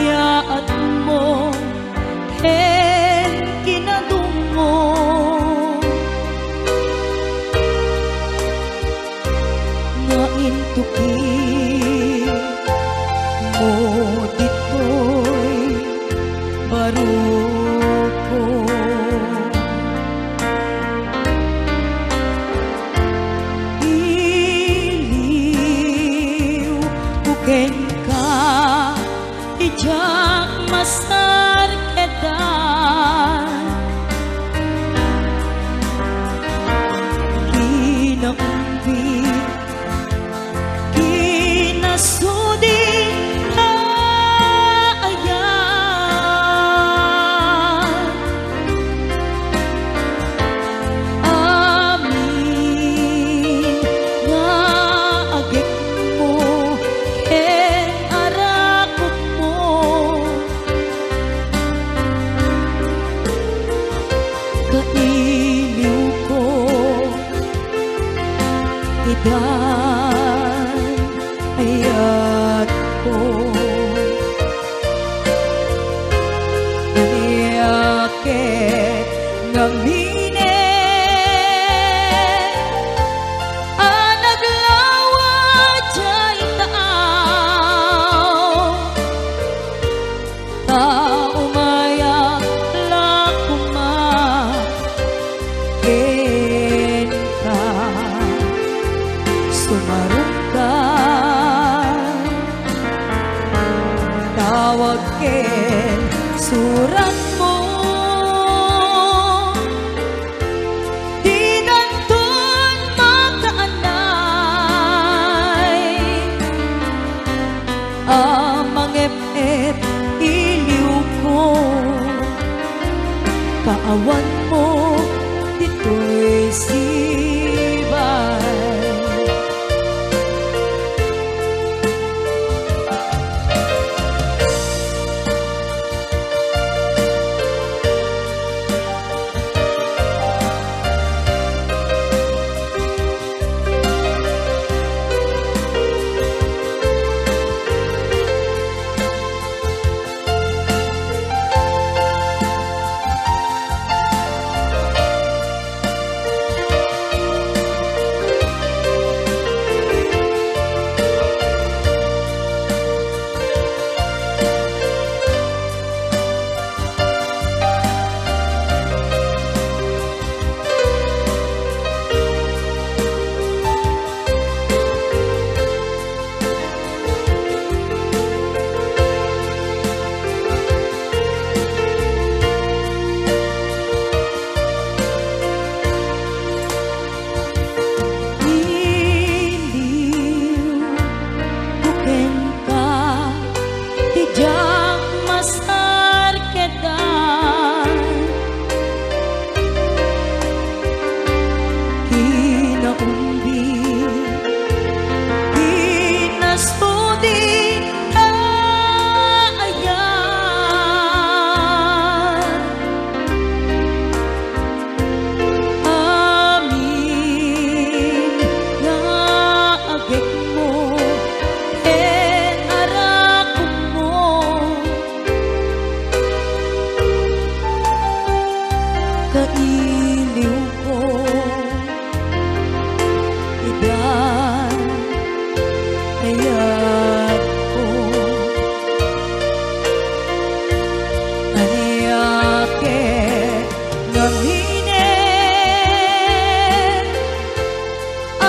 yaat mo ken kinadungo nga intuki mo ditoy baruko iliw buken ka ijak masar kedan kinaumbi kinasudi kailiw ko idan ayat ko aniyake ngamine anaglawa jay taaw taumaya lakuma ken ka sumarong ka tawag ken surat mo di danton makaanay amang ep-ep iliw ko kaawan mo dito'y sibay kailiw ko idan ayat ko aniyake ngamine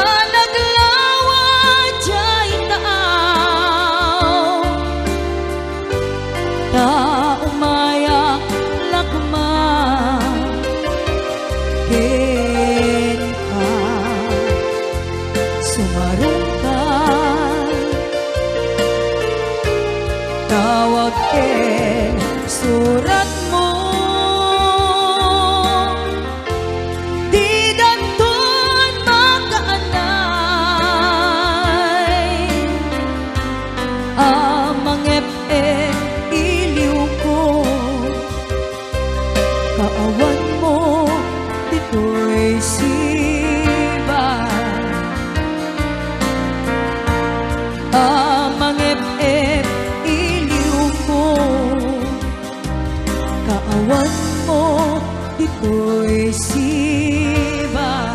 anaglawa jay taaw taumaya lakma ken ka sumarong ka tawag ken surat mo di danton makaanay amang ep-ep iliw ko kaawan mo dito'y sibay amang ep-ep iliw ko awan mo dito'y sibay.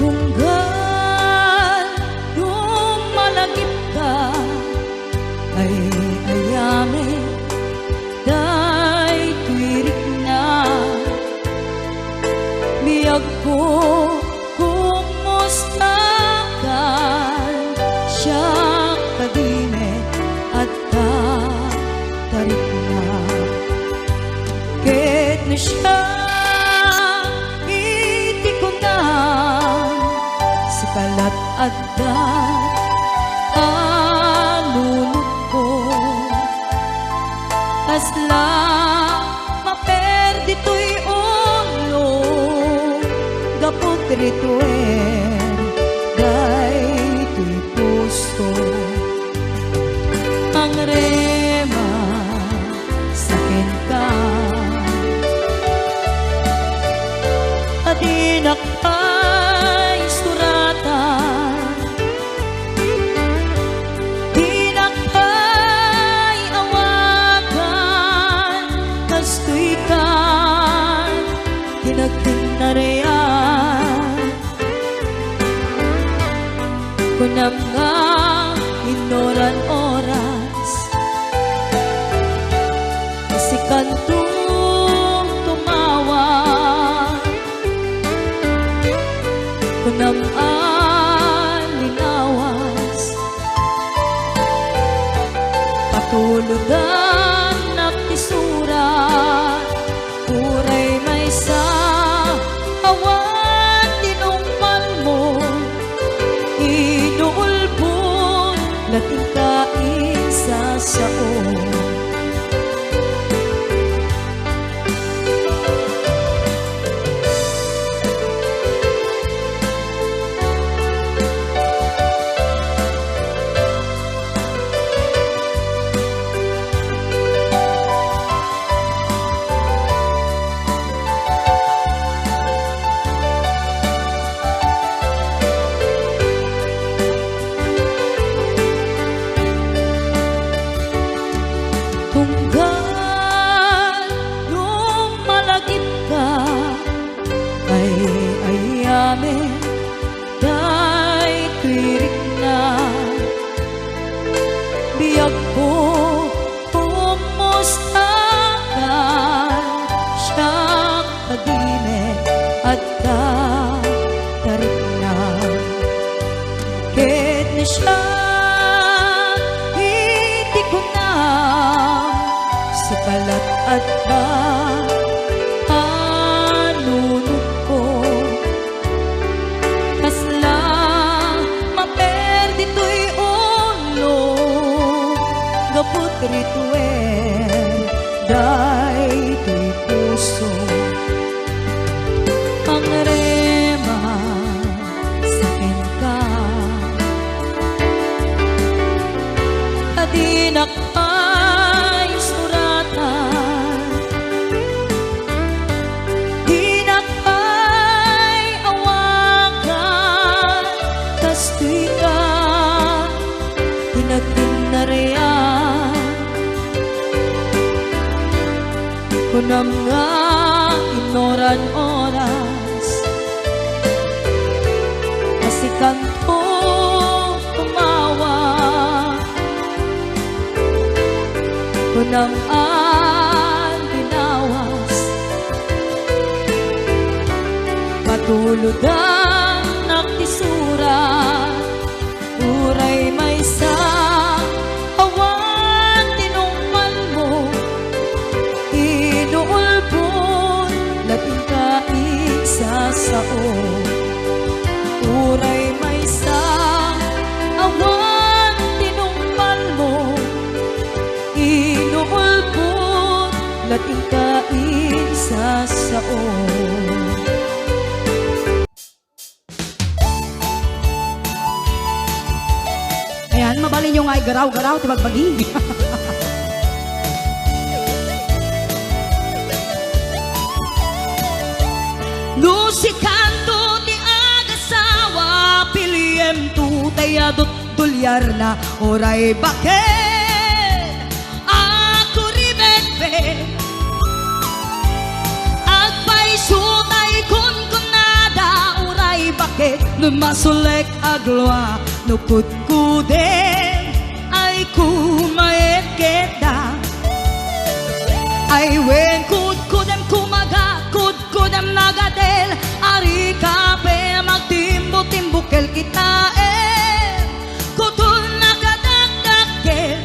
Tunggal lumalagip ka ay ayame day tuwirik na biyag ko kumusta ka siya kadime at tarik na ket na siya kalat at alulog ko asla maperdi to'y ulo gapot rituer day to'y puso ang rema sakin ka adinak kunam nga inoran oras si kantong tumawa kunam linawas patuludan naktisura uray may sa awan tinungman mo inuulpon lating kaisa sao tunggal lumalagip ka ay ayame day tuwirik na biyag ko kumusta ka siya kadime at tarik na ket na siya hindi ko na kalat at alulog ko kasla maperdi to'y ulo gapot rituer day to'y puso ang rema sakin ka adinak kunam nga inoran oras kasi kantong tumawa kunam linawas patuludan naktisura uray may sa awan tinungman mo inuulpon lating kaisa sao uray may sa awan tinungman mo inuulpon lating kaisa kaing sa sao. Ayan, mabalin nyo nga garaw-garaw, tibagbagi. No si kanto ti agasawa, piliem tu tayadot tulyar na oray bakit ako ribetbe agpay sutay kun kunada oray bakit numasulek agloa nukut kudem ay kumayet kita ay wen kud kudem kumaga kud kudem nagadel ari kape magtimbo-timbukel kita kutul nagadagdakel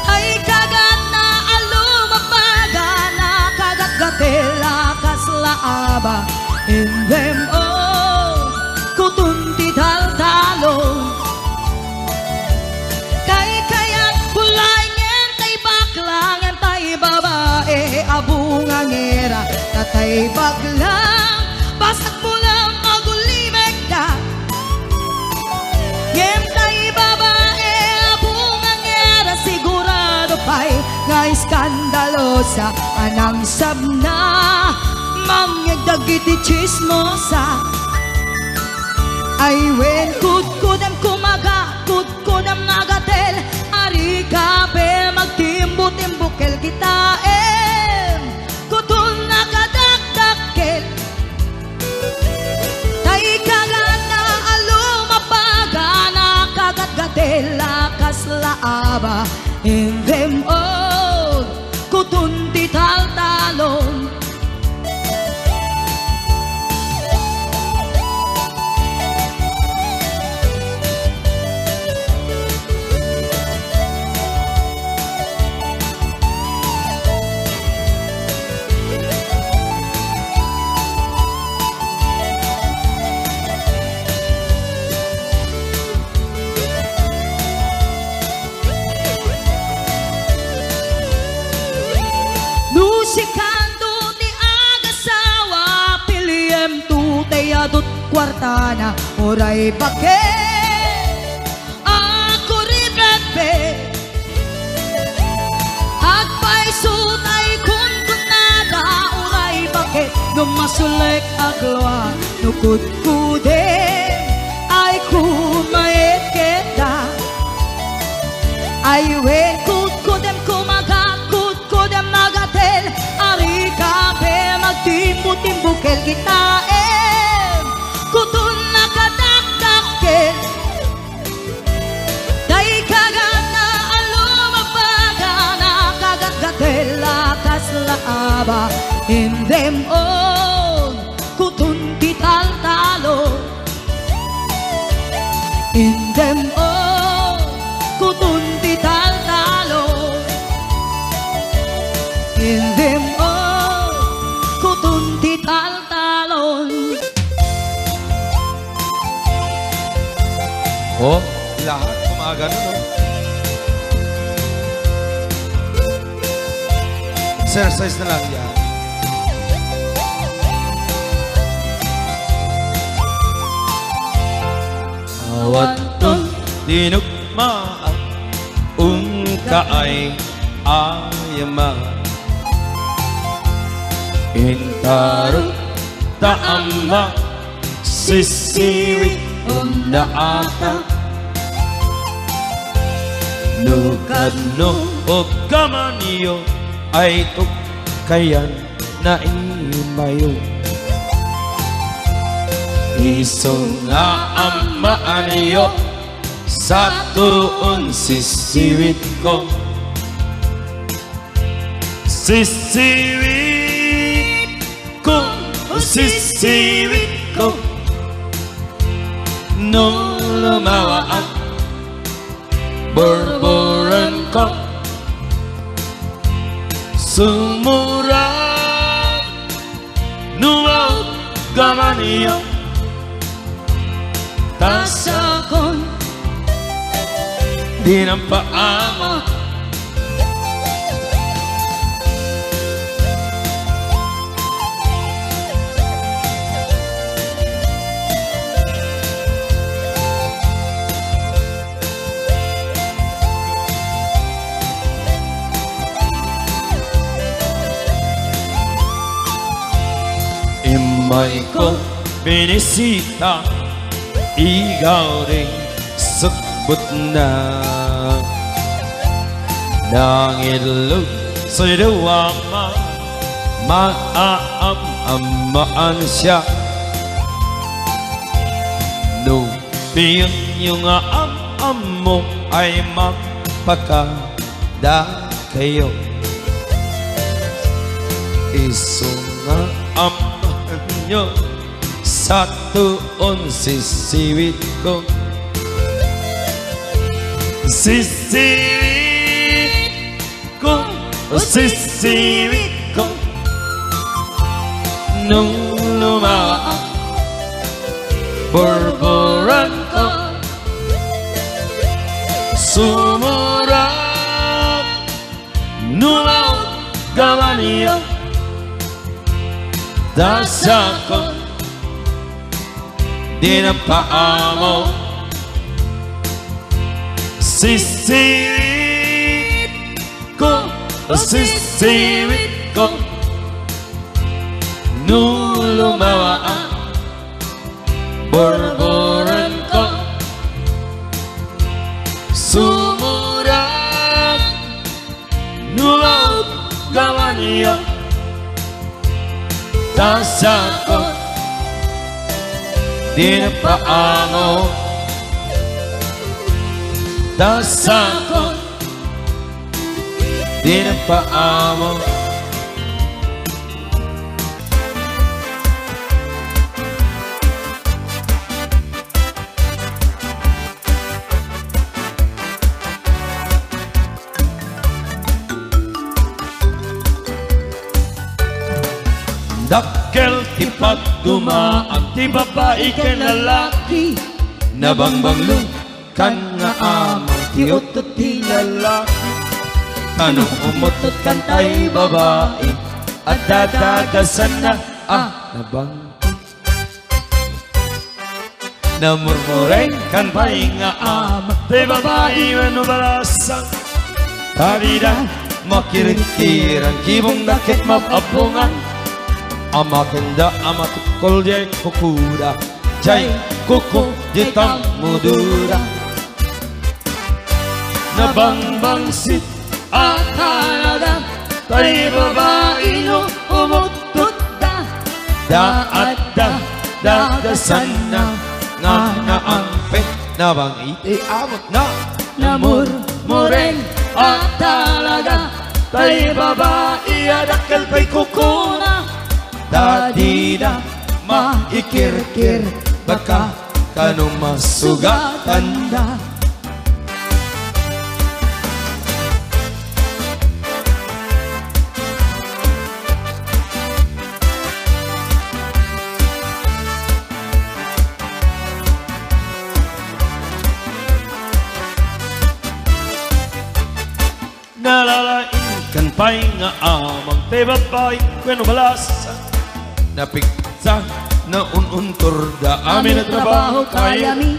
ay kagat na alumapaga na kagat-gatel akas laaba in them all kutunti tal-talon kay kayat pulay ngentay baklang ngentay babae abungangera tatay baklang basak pulang agulimeg na ngentay babae abungangera sigurado pa'y nga iskandalosa anang sabna mangyagdagiti chismosa ay wen kudkudam kumaga kudkudam nagatel ari kape magtimbo-timbukel kita kutul nakadakdakel tay kagat na alumapaga na kagat-gatel akas laaba in them all kutunti tal-talon Sikando ti agasawa piliem tu tayadot kwartana oray bakit ako ribetbe agpay sutay kun kunada oray bakit numasulek agloa nukut kude ay kumayet kita ay wen kudkudem kumaga kudkudem nagatel ari kape magtimbo-timbukel kita kutul nakadakdakel day kagat na alumapaga na kagat-gatel akas laaba in them all kutunti tal-talo in them all kutunti tal-talo in them all kutunti tal-talon. Oh, lahat gumagano, no? Exercise na lang yan. Awatong dinugmaan kaay ayama intarong taama sisiwi naata nukadno o kamaniyo ay tukayan na imayo isong nga amaan niyo sa tuon sisiwit ko sisiwit ko sisiwit ko nung lumawa at borboran ko sumura nuwaw gamaniyo tasakon di ng paamo kamay ko binisita, ikaw rin sukbot na. Nangilog sa'y dawama, maaam-amaan siya. Nupiyang yung am mo ay magpakada kayo. Isunga amahan nyo sa tuon sisiwit ko. Sisiwit ko, sisiwit ko, nung lumaan borboran ko, sumurat nulaw gawa niyo. Dasa ko di na paamo, sisiwit ko, sisiwit ko, nung lumawaan borboran ko, sumurat nulaw gawa niyo. Dasa ko di na paamo, dasa ko di na paamo. Dakkel ti pagdumaan, ti babae kay lalaki, nabangbanglo kan nga amang ti utot ti lalaki. Tanong umutot kan tay babae, at dadagasan na nabang. Namurmuren kan pay nga amang ti babae manubalasan. Tarida makirit-kiran, kibong nakit mapapungan. Amakenda amatukol jay kukuda, jay kuku jitang mudura. Nabangbangsit at halaga, tay babae no umutot da. Daat dadasan na, nga naampet na bang iti amot na. Namurmuren at halaga, tay babae adakal pa'y kukuna. Dadida maikirkir, baka kanong masugatan da. Nalalain kan pa'y nga amang te babae kweno balasa. Napigsa na ununtor da amin na trabaho kaya mi.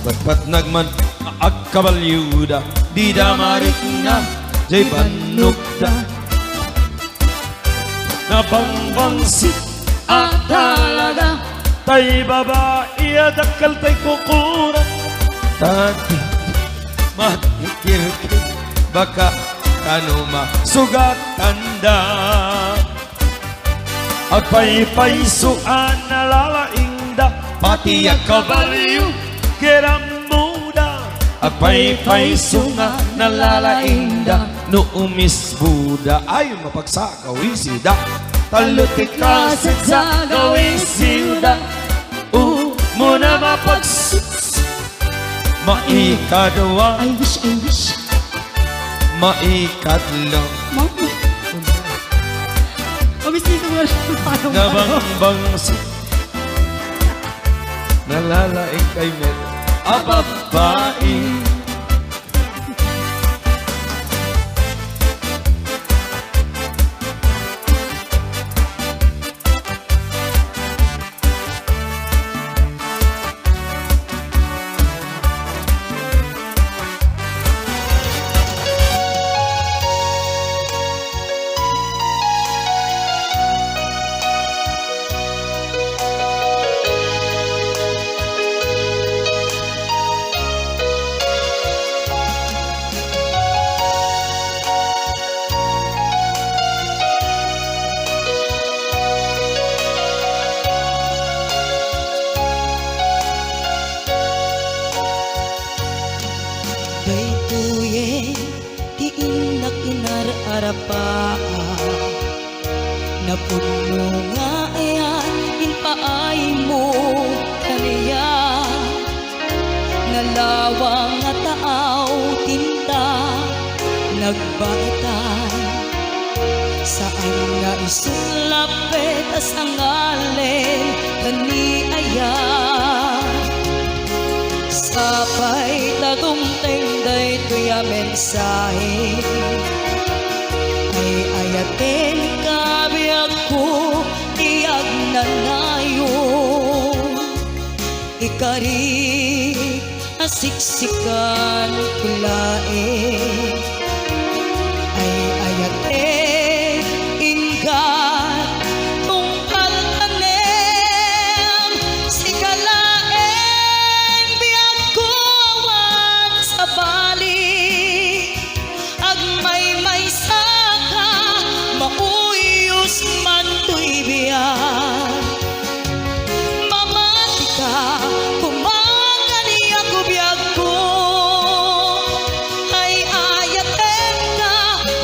Batpat nagman agkabalyuda, di damarik na jay banok da. Nabangbangsit at talaga, tay babae adakal tay kukuran. Tati matikirkir, baka kanuma sugatan da. Agpay-paysuan na lalaingda, pati ang kabaliw, kirang muda. Agpay-paysuan na lalaingda, no umis Buda. Ay, mapagsakaw isida, talutik kasit sa gawin siuda. Muna mapagsus, maikadwa, I wish maikadlo. Mama Obviously, siguro Nabangbangsit, nalalaing kay met ababae. nakinararapa na puno nga ayan inpaay mo kaniya ngalawang nga taaw tinta nagbaitan saan nga isulapet as ang ngalen kani ayan sapay tagumteng daytoy a mensahe ay ayaten kabiag ko tiyag nanayon ikari asiksikan kulae ay ayaten inggan tungkal tanem sikalaen biag ko awan sa bali agmay saka mauyos man to'y biyan mamati ka kumangani ako biag ko ay ayaten ka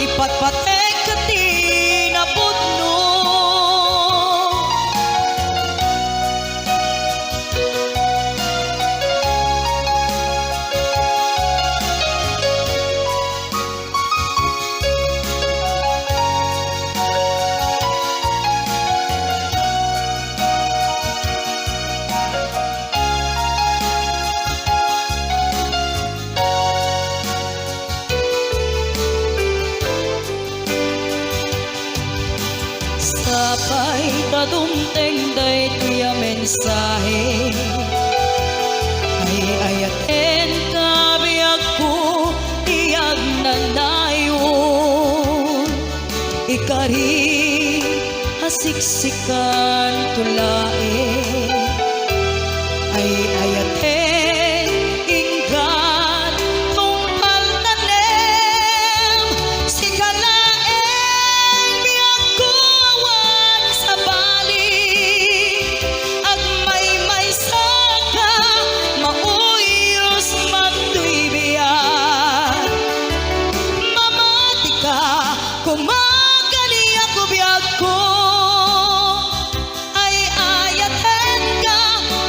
ipatpatek ka tinapudno sapay tadumteng daytoy a mensahe ay ayaten kabiag ko tiyag nanayon ikari hasiksikan tulae ay ayaten inggan tungkal tanem sikalaen biag ko awan sa bali agmay saka mauyos man to'y biyan mamati ka kumagani ako biag ko ay ayaten ka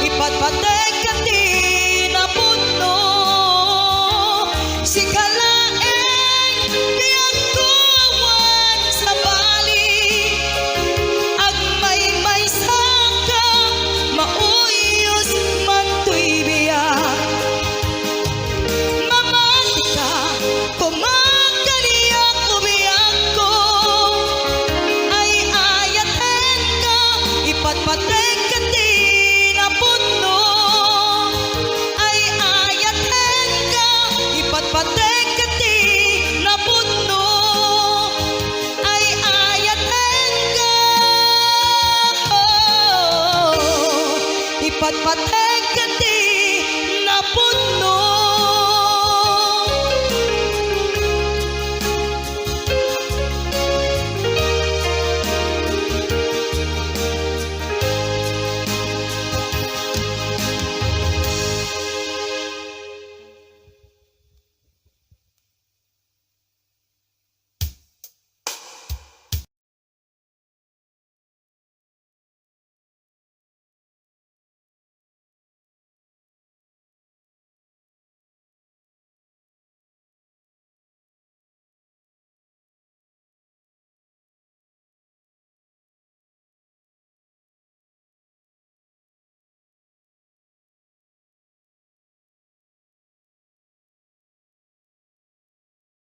ipatpatek ka tinapudno sikalaen biag ko awan sa bali agmay saka mauyos man to'y biyan mamati ka kumagani ako biag ko ay ayaten ka ipatpatek ka tinapudno ay ayaten ka ipatpatek ka tinapudno ay ayaten ka ipatpatek